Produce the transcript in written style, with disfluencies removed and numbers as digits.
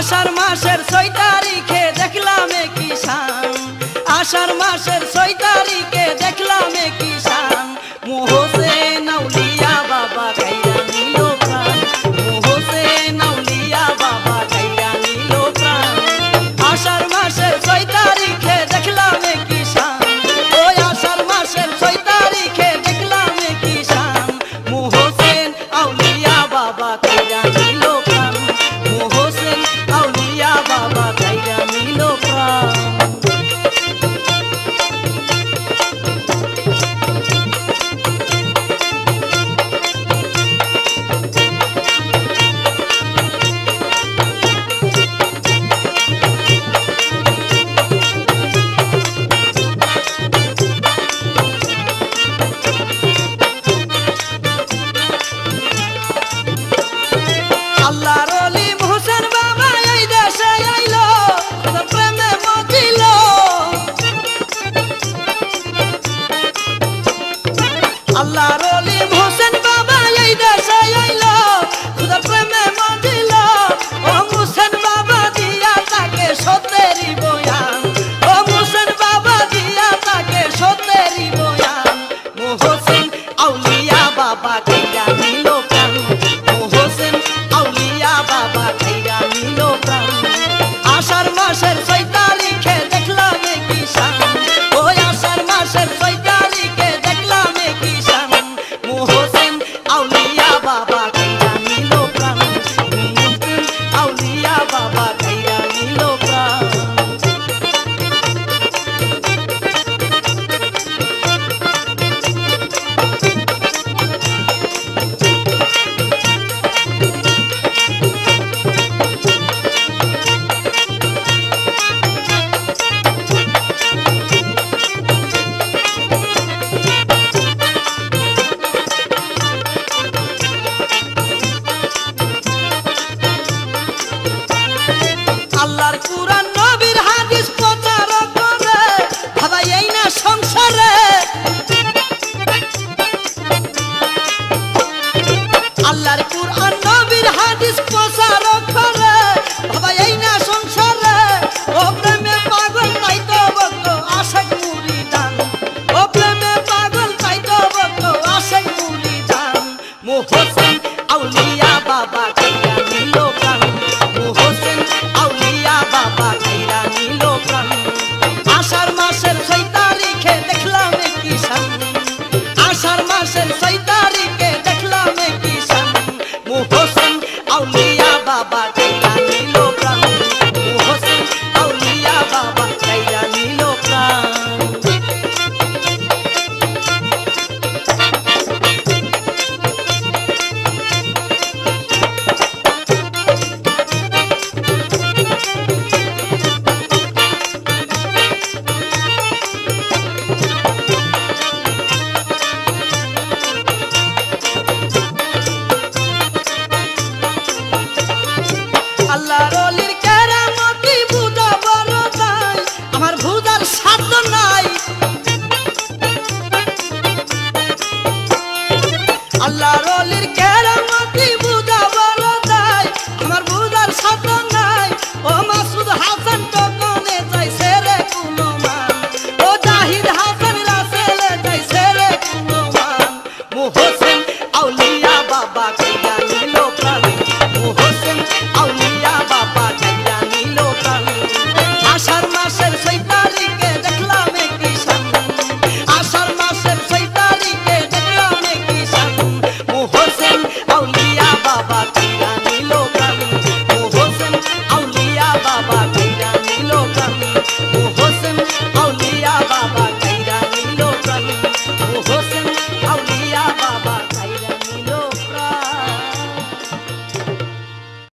आषाढ़ मासेर 6 तारिखे देखलाम किसान आषाढ़ मासेर 6 तारिखे देखलाम किसान मोहसेन आउलिया बाबा काइरा निल प्राण मोहसेन आउलिया बाबा काइरा निल प्राण आषाढ़ मासेर 6 तारिखे देखलाम किसान ओई आषाढ़ मासेर 6 तारिखे देखलाम किसान मोहसेन आउलिया बाबा काइरा निल प्राण मोहसेन आउलिया बाबा काइरा निल प्राण আল্লাহর ওলি মোহসেন বাবা এই দেশে আইলো তোর প্রেমে মজিল আল্লাহর ওলি মোহসেন বাবা এই দেশে আইলো তোর প্রেমে মজিল ও মোহসেন বাবা দিয়া তাকে সতেরি বয়ান ও মোহসেন বাবা দিয়া তাকে সতেরি বয়ান মোহসেন আউলিয়া বাবা কাইরা নিল প্রাণ মোহসেন আউলিয়া বাবা কাইরা নিল প্রাণ আষাঢ় মাসের 6 তারিখে দেখলাম কিষান ওই আষাঢ় মাসের 6 তারিখে দেখলাম কিষান মোহসেন আউলিয়া বাবা কাইরা নিল প্রাণ মোহসেন আউলিয়া বাবা কাইরা নিল প্রাণ আল্লাহর কুরআন নবীর হাদিস প্রচার করে ভাবা এই না সংসারে আল্লাহর কুরআন নবীর হাদিস প্রচার করে ভাবা এই না সংসারে ও প্রেমে পাগল তাই তো ভক্ত আশিক মুরিদান ও প্রেমে পাগল তাই তো ভক্ত আশিক মুরিদান মোহসেন আউলিয়া বাবা কাইরা নিল প্রাণ মোহসেন আউলিয়া বাবা কাইরা নিল প্রাণ আষাঢ় মাসের 6 তারিখে দেখলাম কিষান আষাঢ় মাসের 6 তারিখে দেখলাম কিষান মোহসেন আউলিয়া বাবা কাইরা নিল প্রাণ মোহসেন আউলিয়া বাবা কাইরা নিল প্রাণ আল্লাহর ওলির কেরামতি বুঝা বড় দায় আমার বুঝার সাধ্য নাই আল্লাহর ওলির কেরামতি বুঝা বড় দায় আমার বুঝার সাধ্য নাই ও মাসুদ হাসান তো কোনে যাইছে রে কুলমান ও জাহিদ হাসান রাসেলে যাইছে রে কুলমান মোহসেন